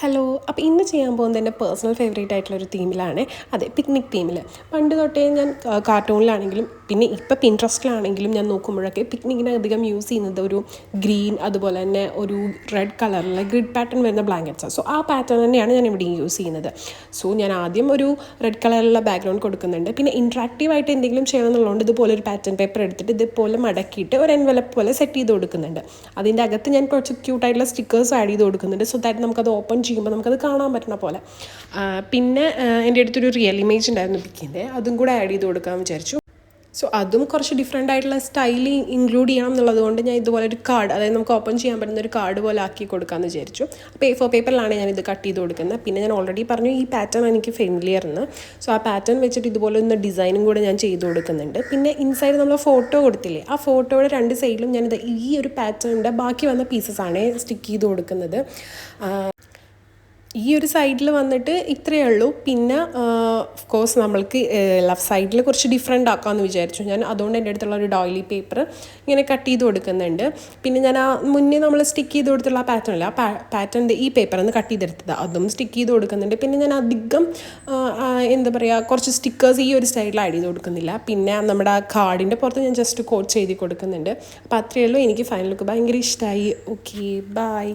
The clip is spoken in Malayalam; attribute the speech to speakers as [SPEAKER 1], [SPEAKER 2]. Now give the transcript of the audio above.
[SPEAKER 1] ഹലോ. അപ്പോൾ ഇന്ന് ചെയ്യാൻ പോകുന്നത് എൻ്റെ പേഴ്സണൽ ഫേവറേറ്റ് ആയിട്ടുള്ളൊരു തീമിലാണ്. അതെ, പിക്നിക് തീമിൽ. പണ്ട് തൊട്ടേ ഞാൻ കാർട്ടൂണിലാണെങ്കിലും പിന്നെ ഇപ്പോൾ പിൻട്രസ്റ്റിലാണെങ്കിലും ഞാൻ നോക്കുമ്പോഴൊക്കെ പിക്നിക്കിന് അധികം യൂസ് ചെയ്യുന്നത് ഒരു ഗ്രീൻ, അതുപോലെ തന്നെ ഒരു റെഡ് കളറിലെ ഗ്രിഡ് പാറ്റേൺ വരുന്ന ബ്ലാങ്കറ്റ്സാണ്. സോ ആ പാറ്റേൺ തന്നെയാണ് ഞാൻ ഇവിടെയും യൂസ് ചെയ്യുന്നത്. സോ ഞാൻ ആദ്യം ഒരു റെഡ് കളറിലുള്ള ബാക്ക്ഗ്രൗണ്ട് കൊടുക്കുന്നുണ്ട്. പിന്നെ ഇൻട്രാക്റ്റീവായിട്ട് എന്തെങ്കിലും ചെയ്യണം എന്നുള്ളതുകൊണ്ട് ഇതുപോലെ ഒരു പാറ്റേൺ പേപ്പർ എടുത്തിട്ട് ഇതുപോലെ മടക്കിയിട്ട് ഒരു എൻവലപ്പ് പോലെ സെറ്റ് ചെയ്ത് കൊടുക്കുന്നുണ്ട്. അതിൻ്റെ അകത്ത് ഞാൻ കുറച്ച് ക്യൂട്ടായിട്ടുള്ള സ്റ്റിക്കേഴ്സ് ആഡ് ചെയ്ത് കൊടുക്കുന്നുണ്ട്. സോ ദാറ്റ് നമുക്കത് ഓപ്പൺ ചെയ്യുമ്പോൾ നമുക്കത് കാണാൻ പറ്റുന്ന പോലെ. പിന്നെ എൻ്റെ അടുത്തൊരു റിയൽ ഇമേജ് ഉണ്ടായിരുന്നു പിക്കിൻ്റെ, അതും കൂടെ ആഡ് ചെയ്ത് കൊടുക്കാമെന്ന് വിചാരിച്ചു. സോ അതും കുറച്ച് ഡിഫറെൻ്റ് ആയിട്ടുള്ള സ്റ്റൈൽ ഇൻക്ലൂഡ് ചെയ്യണം എന്നുള്ളത് കൊണ്ട് ഞാൻ ഇതുപോലെ ഒരു കാർഡ്, അതായത് നമുക്ക് ഓപ്പൺ ചെയ്യാൻ പറ്റുന്ന ഒരു കാർഡ് പോലെ ആക്കി കൊടുക്കാമെന്ന് വിചാരിച്ചു. അപ്പോൾ A4 പേപ്പറിലാണ് ഞാനിത് കട്ട് ചെയ്ത് കൊടുക്കുന്നത്. പിന്നെ ഞാൻ ഓൾറെഡി പറഞ്ഞു ഈ പാറ്റേൺ എനിക്ക് ഫെമിലിയർ എന്ന്. സോ ആ പാറ്റേൺ വെച്ചിട്ട് ഇതുപോലെ ഒന്ന് ഡിസൈനും കൂടെ ഞാൻ ചെയ്ത് കൊടുക്കുന്നുണ്ട്. പിന്നെ ഇൻസൈഡ് നമ്മൾ ഫോട്ടോ കൊടുത്തില്ലേ, ആ ഫോട്ടോയുടെ രണ്ട് സൈഡിലും ഞാനിത് ഈ ഒരു പാറ്റേണിൻ്റെ ബാക്കി വന്ന പീസസാണ് സ്റ്റിക്ക് ചെയ്ത് കൊടുക്കുന്നത്. ഈ ഒരു സൈഡിൽ വന്നിട്ട് ഇത്രയേ ഉള്ളൂ. പിന്നെ ഓഫ് കോഴ്സ് നമ്മൾക്ക് ലെഫ്റ്റ് സൈഡിൽ കുറച്ച് ഡിഫറെൻ്റ് ആക്കാമെന്ന് വിചാരിച്ചു ഞാൻ. അതുകൊണ്ട് എൻ്റെ അടുത്തുള്ള ഒരു ഡോയിലി പേപ്പർ ഇങ്ങനെ കട്ട് ചെയ്ത് കൊടുക്കുന്നുണ്ട്. പിന്നെ ഞാൻ ആ മുന്നേ നമ്മൾ സ്റ്റിക്ക് ചെയ്ത് കൊടുത്തുള്ള ആ പാറ്റേൺ അല്ല, ആ പാറ്റേണിൻ്റെ ഈ പേപ്പറിൽ നിന്ന് കട്ട് ചെയ്തെടുത്തത് അതും സ്റ്റിക്ക് ചെയ്ത് കൊടുക്കുന്നുണ്ട്. പിന്നെ ഞാൻ അധികം എന്താ പറയുക, കുറച്ച് സ്റ്റിക്കേഴ്സ് ഈ ഒരു സ്റ്റൈലിൽ ആഡ് ചെയ്ത് കൊടുക്കുന്നില്ല. പിന്നെ നമ്മുടെ ആ കാർഡിൻ്റെ പുറത്ത് ഞാൻ ജസ്റ്റ് കോട്ട് ചെയ്ത് കൊടുക്കുന്നുണ്ട്. അപ്പോൾ അത്രയേ ഉള്ളൂ. എനിക്ക് ഫൈനൽ ലുക്ക് ഭയങ്കര ഇഷ്ടമായി. Okay, by.